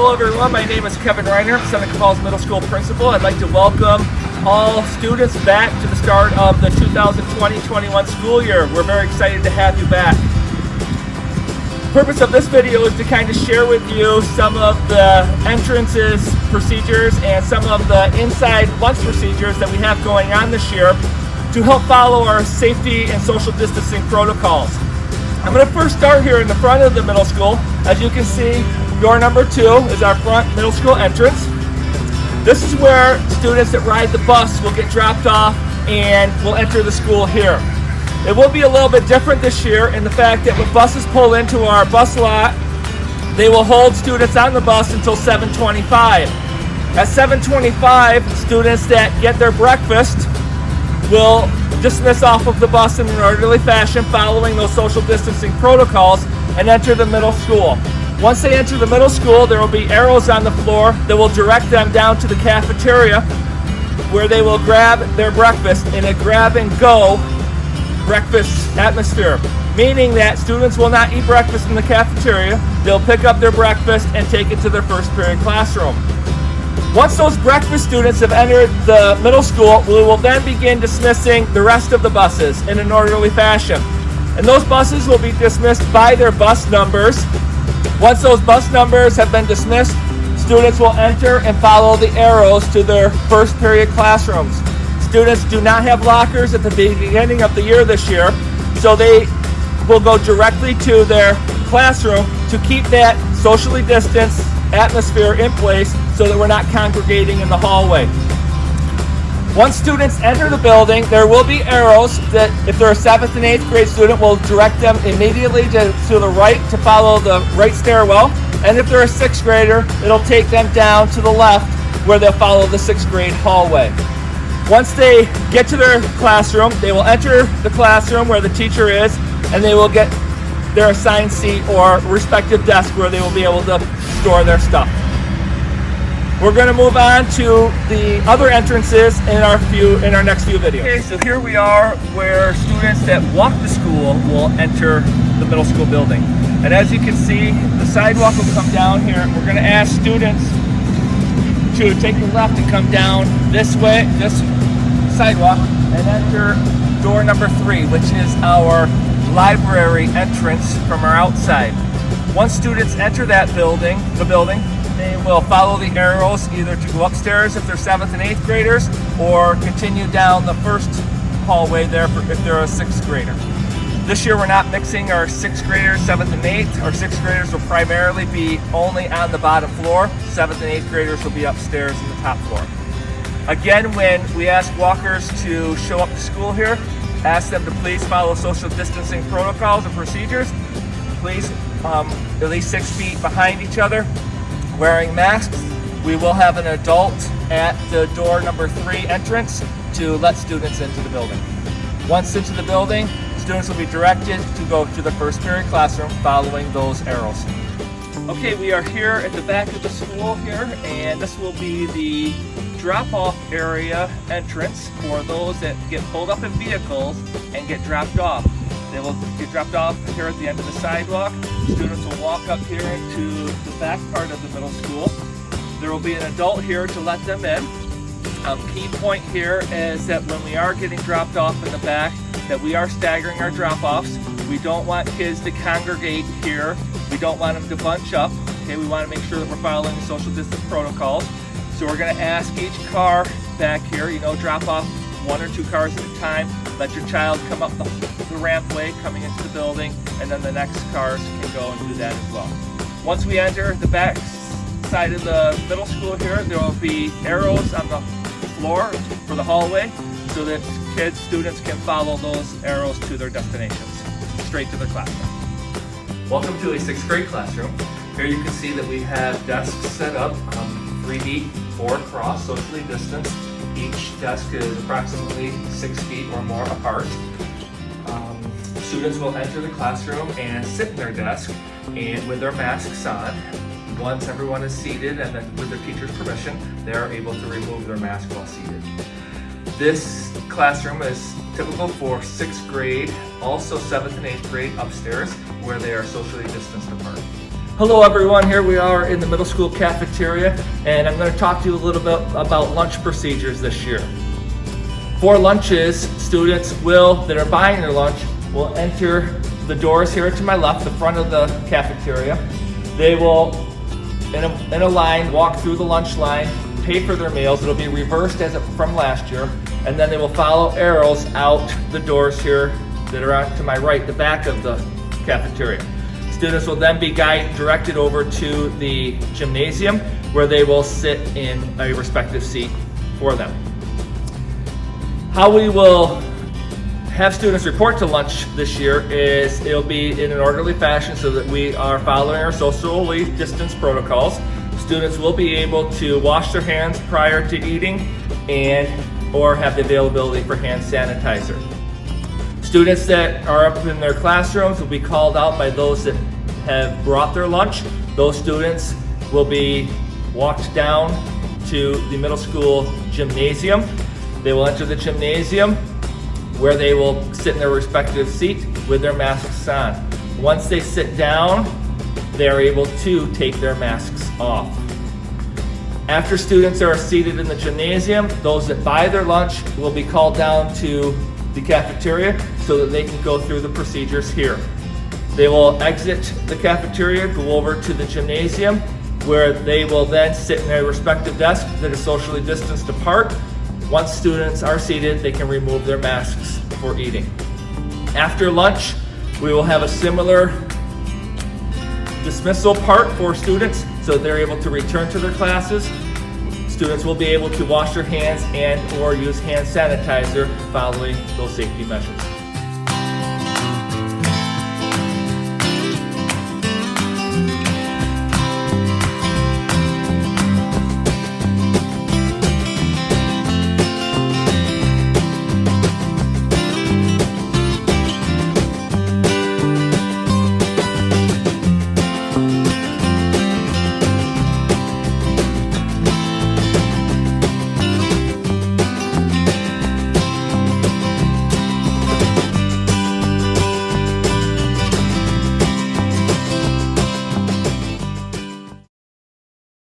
Hello everyone, my name is Kevin Reiner, Seneca Falls Middle School principal. I'd like to welcome all students back to the start of the 2020-21 school year. We're very excited to have you back. The purpose of this video is to kind of share with you some of the entrances procedures and some of the inside lunch procedures that we have going on this year to help follow our safety and social distancing protocols. I'm going to first start here in the front of the middle school. As you can see, door number 2 is our front middle school entrance. This is where students that ride the bus will get dropped off and will enter the school here. It will be a little bit different this year in the fact that when buses pull into our bus lot, they will hold students on the bus until 7:25. At 7:25, students that get their breakfast will dismiss off of the bus in an orderly fashion following those social distancing protocols and enter the middle school. Once they enter the middle school, there will be arrows on the floor that will direct them down to the cafeteria where they will grab their breakfast in a grab and go breakfast atmosphere, meaning that students will not eat breakfast in the cafeteria. They'll pick up their breakfast and take it to their first period classroom. Once those breakfast students have entered the middle school, we will then begin dismissing the rest of the buses in an orderly fashion. And those buses will be dismissed by their bus numbers. Once those bus numbers have been dismissed, students will enter and follow the arrows to their first period classrooms. Students do not have lockers at the beginning of the year this year, so they will go directly to their classroom to keep that socially distanced atmosphere in place so that we're not congregating in the hallway. Once students enter the building, there will be arrows that if they're a 7th and 8th grade student will direct them immediately to the right to follow the right stairwell, and if they're a 6th grader, it'll take them down to the left where they'll follow the 6th grade hallway. Once they get to their classroom, they will enter the classroom where the teacher is, and they will get their assigned seat or respective desk where they will be able to store their stuff. We're going to move on to the other entrances in our next few videos. Okay, so here we are where students that walk to school will enter the middle school building. And as you can see, the sidewalk will come down here. We're going to ask students to take the left and come down this way, this sidewalk, and enter door number 3, which is our library entrance from our outside. Once students enter that building, they will follow the arrows either to go upstairs if they're 7th and 8th graders or continue down the first hallway there if they're a 6th grader. This year we're not mixing our 6th graders, 7th and 8th. Our 6th graders will primarily be only on the bottom floor. 7th and 8th graders will be upstairs in the top floor. Again, when we ask walkers to show up to school here, ask them to please follow social distancing protocols and procedures. Please at least 6 feet behind each other, wearing masks. We will have an adult at the door number 3 entrance to let students into the building. Once into the building, students will be directed to go to the first period classroom following those arrows. Okay, we are here at the back of the school here, and this will be the drop-off area entrance for those that get pulled up in vehicles and get dropped off. They will get dropped off here at the end of the sidewalk. Students will walk up here into the back part of the middle school. There will be an adult here to let them in. Key point here is that when we are getting dropped off in the back, that we are staggering our drop-offs. We don't want kids to congregate here. We don't want them to bunch up. Okay, we want to make sure that we're following the social distance protocols. So we're going to ask each car back here, drop off 1 or 2 cars at a time. Let your child come up the rampway coming into the building, and then the next cars can go and do that as well. Once we enter the back side of the middle school here, there will be arrows on the floor for the hallway so that students can follow those arrows to their destinations, straight to their classroom. Welcome to a 6th grade classroom. Here you can see that we have desks set up 3 deep, 4 across, socially distanced. Each desk is approximately 6 feet or more apart. Students will enter the classroom and sit in their desk and with their masks on. Once everyone is seated and then with their teacher's permission, they are able to remove their mask while seated. This classroom is typical for 6th grade, also 7th and 8th grade upstairs, where they are socially distanced apart. Hello everyone, here we are in the middle school cafeteria, and I'm going to talk to you a little bit about lunch procedures this year. For lunches, students that are buying their lunch will enter the doors here to my left, the front of the cafeteria. They will, in a line, walk through the lunch line, pay for their meals. It'll be reversed from last year, and then they will follow arrows out the doors here that are out to my right, the back of the cafeteria. Students will then be directed over to the gymnasium where they will sit in a respective seat for them. How we will have students report to lunch this year is it'll be in an orderly fashion so that we are following our socially distanced protocols. Students will be able to wash their hands prior to eating or have the availability for hand sanitizer. Students that are up in their classrooms will be called out by those that have brought their lunch. Those students will be walked down to the middle school gymnasium. They will enter the gymnasium where they will sit in their respective seat with their masks on. Once they sit down, they are able to take their masks off. After students are seated in the gymnasium, those that buy their lunch will be called down to the cafeteria so that they can go through the procedures here. They will exit the cafeteria, go over to the gymnasium, where they will then sit in their respective desk that is socially distanced apart. Once students are seated, they can remove their masks for eating. After lunch, we will have a similar dismissal part for students so they're able to return to their classes. Students will be able to wash their hands and/or use hand sanitizer following those safety measures.